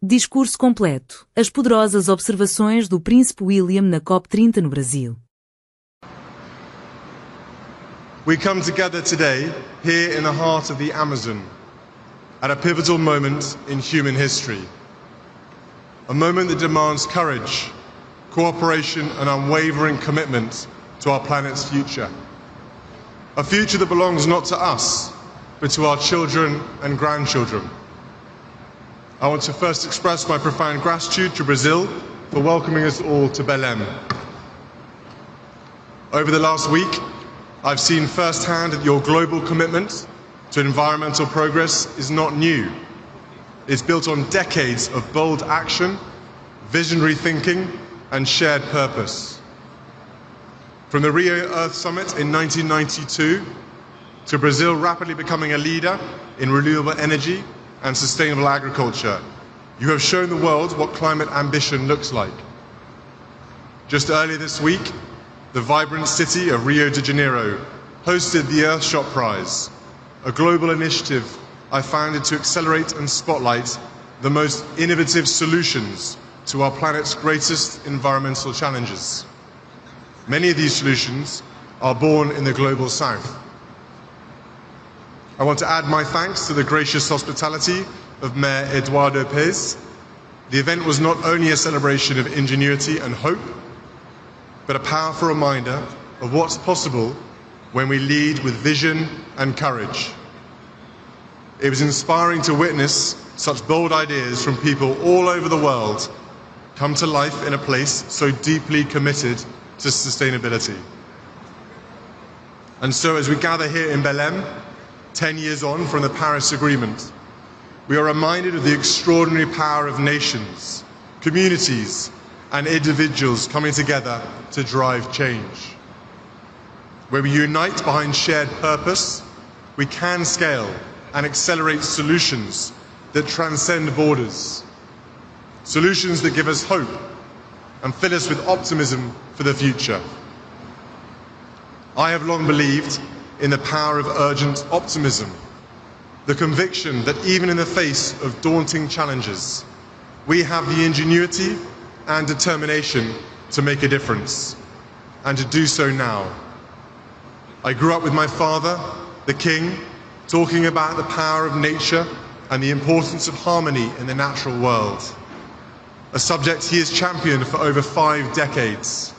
Discurso completo. As poderosas observações do Príncipe William na COP30 no Brasil. We come together today, here in the heart of the Amazon, at a pivotal moment in human history. A moment that demands courage, cooperation and unwavering commitment to our planet's future. A future that belongs not to us, but to our children and grandchildren. I want to first express my profound gratitude to Brazil for welcoming us all to Belém. Over the last week, I've seen firsthand that your global commitment to environmental progress is not new. It's built on decades of bold action, visionary thinking, and shared purpose. From the Rio Earth Summit in 1992 to Brazil rapidly becoming a leader in renewable energy and sustainable agriculture, you have shown the world what climate ambition looks like. Just earlier this week, the vibrant city of Rio de Janeiro hosted the Earthshot Prize, a global initiative I founded to accelerate and spotlight the most innovative solutions to our planet's greatest environmental challenges. Many of these solutions are born in the global south. I want to add my thanks to the gracious hospitality of Mayor Eduardo Pez. The event was not only a celebration of ingenuity and hope, but a powerful reminder of what's possible when we lead with vision and courage. It was inspiring to witness such bold ideas from people all over the world come to life in a place so deeply committed to sustainability. And so as we gather here in Belém, 10 years on from the Paris Agreement, we are reminded of the extraordinary power of nations, communities, and individuals coming together to drive change. Where we unite behind shared purpose, we can scale and accelerate solutions that transcend borders. Solutions that give us hope and fill us with optimism for the future. I have long believed in the power of urgent optimism, the conviction that even in the face of daunting challenges, we have the ingenuity and determination to make a difference, and to do so now. I grew up with my father, the King, talking about the power of nature and the importance of harmony in the natural world, a subject he has championed for over 5 decades.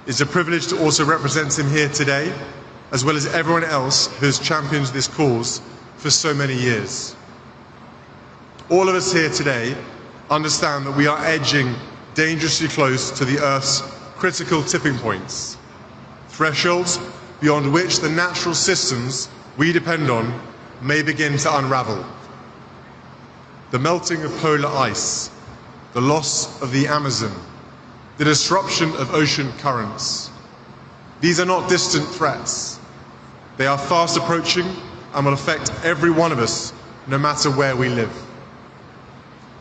It's a privilege to also represent him here today, as well as everyone else who has championed this cause for so many years. All of us here today understand that we are edging dangerously close to the Earth's critical tipping points, thresholds beyond which the natural systems we depend on may begin to unravel. The melting of polar ice, the loss of the Amazon, the disruption of ocean currents. These are not distant threats. They are fast approaching and will affect every one of us, no matter where we live.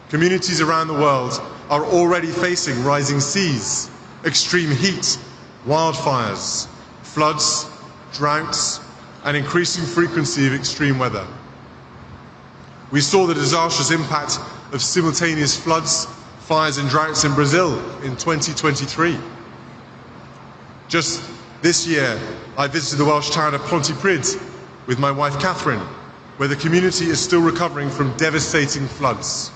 Communities around the world are already facing rising seas, extreme heat, wildfires, floods, droughts, and increasing frequency of extreme weather. We saw the disastrous impact of simultaneous floods, fires and droughts in Brazil in 2023. Just this year, I visited the Welsh town of Pontypridd with my wife Catherine, where the community is still recovering from devastating floods.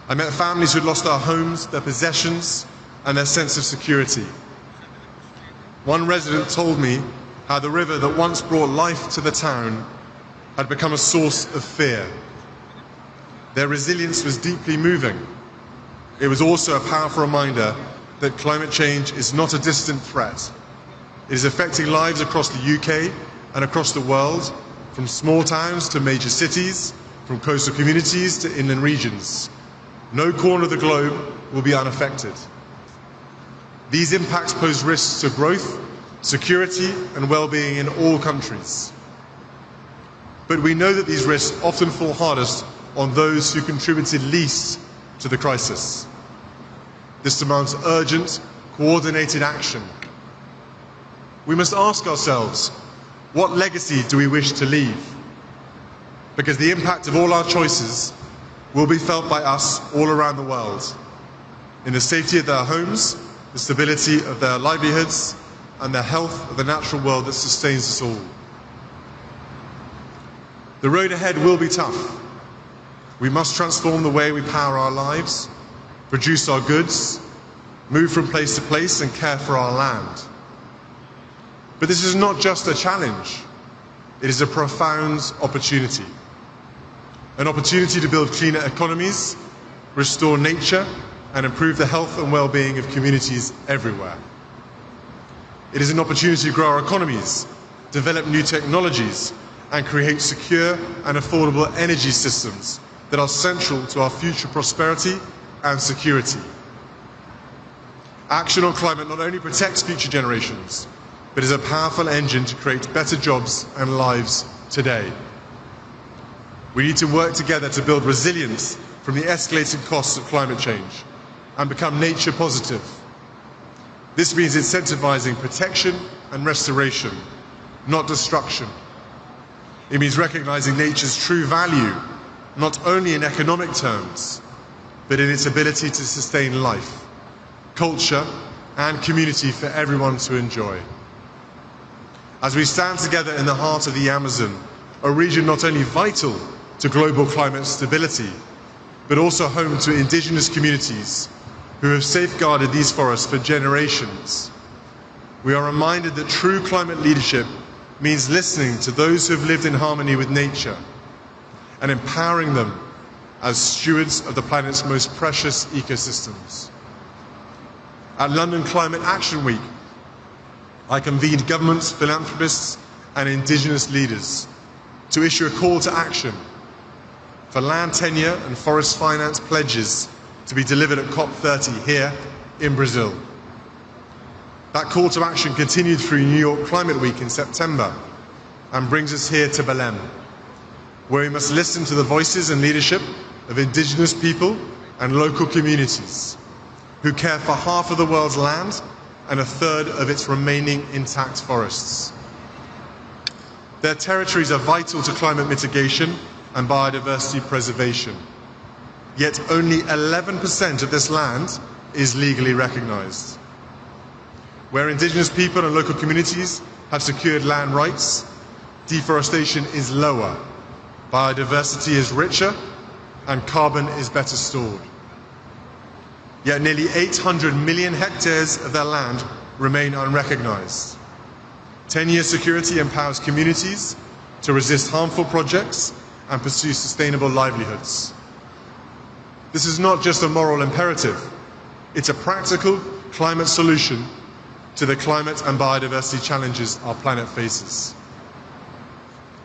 I met families who had lost their homes, their possessions, and their sense of security. One resident told me how the river that once brought life to the town had become a source of fear. Their resilience was deeply moving. It was also a powerful reminder that climate change is not a distant threat. It is affecting lives across the UK and across the world, from small towns to major cities, from coastal communities to inland regions. No corner of the globe will be unaffected. These impacts pose risks to growth, security and well-being in all countries. But we know that these risks often fall hardest on those who contributed least to the crisis. This demands urgent, coordinated action. We must ask ourselves, what legacy do we wish to leave? Because the impact of all our choices will be felt by us all around the world, in the safety of their homes, the stability of their livelihoods, and the health of the natural world that sustains us all. The road ahead will be tough. We must transform the way we power our lives, produce our goods, move from place to place, and care for our land. But this is not just a challenge, it is a profound opportunity. An opportunity to build cleaner economies, restore nature, and improve the health and well-being of communities everywhere. It is an opportunity to grow our economies, develop new technologies, and create secure and affordable energy systems that are central to our future prosperity and security. Action on climate not only protects future generations, but is a powerful engine to create better jobs and lives today. We need to work together to build resilience from the escalating costs of climate change and become nature positive. This means incentivizing protection and restoration, not destruction. It means recognizing nature's true value, not only in economic terms, but in its ability to sustain life, culture, and community for everyone to enjoy. As we stand together in the heart of the Amazon, a region not only vital to global climate stability, but also home to indigenous communities who have safeguarded these forests for generations, we are reminded that true climate leadership means listening to those who have lived in harmony with nature and empowering them as stewards of the planet's most precious ecosystems. At London Climate Action Week, I convened governments, philanthropists, and indigenous leaders to issue a call to action for land tenure and forest finance pledges to be delivered at COP30 here in Brazil. That call to action continued through New York Climate Week in September and brings us here to Belém, where we must listen to the voices and leadership of indigenous people and local communities who care for half of the world's land and a third of its remaining intact forests. Their territories are vital to climate mitigation and biodiversity preservation. Yet only 11% of this land is legally recognized. Where indigenous people and local communities have secured land rights, deforestation is lower, biodiversity is richer, and carbon is better stored. Yet nearly 800 million hectares of their land remain unrecognized. 10-year security empowers communities to resist harmful projects and pursue sustainable livelihoods. This is not just a moral imperative, it's a practical climate solution to the climate and biodiversity challenges our planet faces.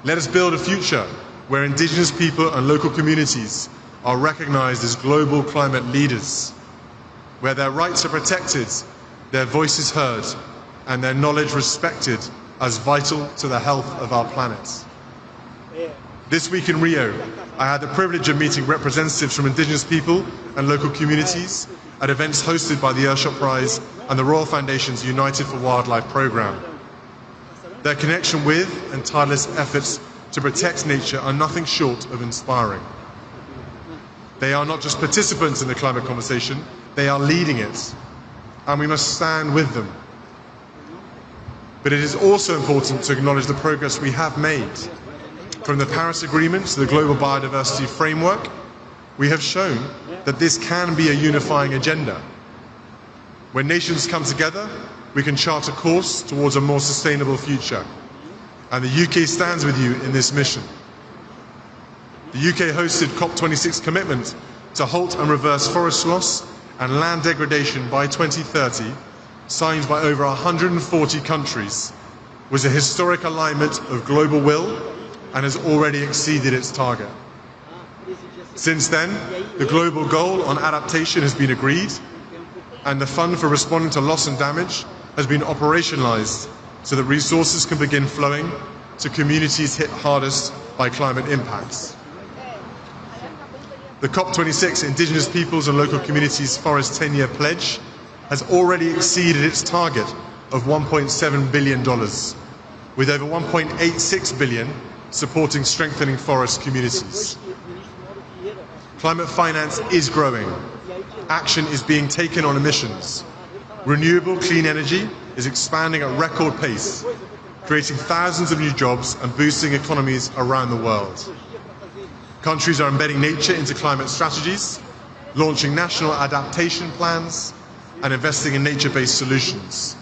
Let us build a future where indigenous people and local communities are recognized as global climate leaders, where their rights are protected, their voices heard, and their knowledge respected as vital to the health of our planet. This week in Rio, I had the privilege of meeting representatives from indigenous people and local communities at events hosted by the Earthshot Prize and the Royal Foundation's United for Wildlife programme. Their connection with and tireless efforts to protect nature are nothing short of inspiring. They are not just participants in the climate conversation, they are leading it, and we must stand with them. But it is also important to acknowledge the progress we have made. From the Paris Agreement to the Global Biodiversity Framework, we have shown that this can be a unifying agenda. When nations come together, we can chart a course towards a more sustainable future. And the UK stands with you in this mission. The UK hosted COP26 commitment to halt and reverse forest loss and land degradation by 2030, signed by over 140 countries, was a historic alignment of global will and has already exceeded its target. Since then, the global goal on adaptation has been agreed, and the fund for responding to loss and damage has been operationalized so that resources can begin flowing to communities hit hardest by climate impacts. The COP26 Indigenous Peoples and Local Communities Forest 10-year pledge has already exceeded its target of $1.7 billion, with over $1.86 billion supporting strengthening forest communities. Climate finance is growing. Action is being taken on emissions. Renewable clean energy is expanding at record pace, creating thousands of new jobs and boosting economies around the world. Countries are embedding nature into climate strategies, launching national adaptation plans, and investing in nature-based solutions.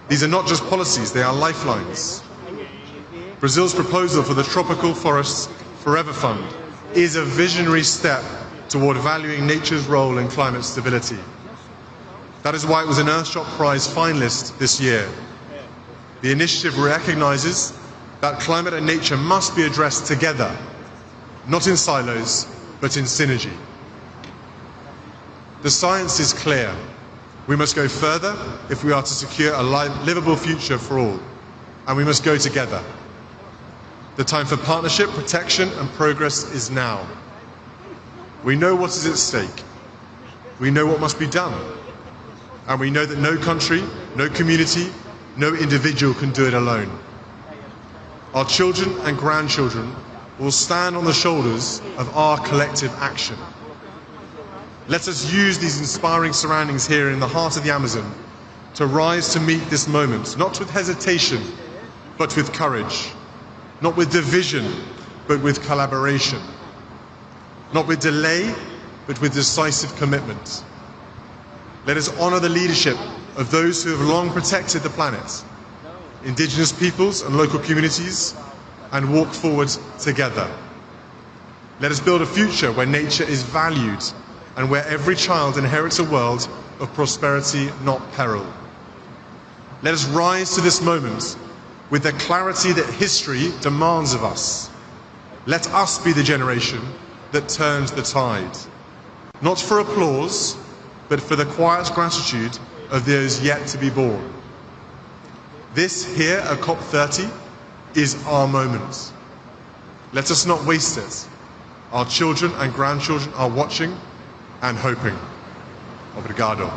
These are not just policies, they are lifelines. Brazil's proposal for the Tropical Forests Forever Fund is a visionary step toward valuing nature's role in climate stability. That is why it was an Earthshot Prize finalist this year. The initiative recognizes that climate and nature must be addressed together, not in silos, but in synergy. The science is clear. We must go further if we are to secure a livable future for all, and we must go together. The time for partnership, protection, and progress is now. We know what is at stake. We know what must be done. And we know that no country, no community, no individual can do it alone. Our children and grandchildren will stand on the shoulders of our collective action. Let us use these inspiring surroundings here in the heart of the Amazon to rise to meet this moment, not with hesitation, but with courage, not with division, but with collaboration, not with delay, but with decisive commitment. Let us honor the leadership of those who have long protected the planet, indigenous peoples and local communities, and walk forward together. Let us build a future where nature is valued and where every child inherits a world of prosperity, not peril. Let us rise to this moment with the clarity that history demands of us. Let us be the generation that turns the tide, not for applause, but for the quiet gratitude of those yet to be born. This here at COP30 is our moment. Let us not waste it. Our children and grandchildren are watching and hoping. Obrigado.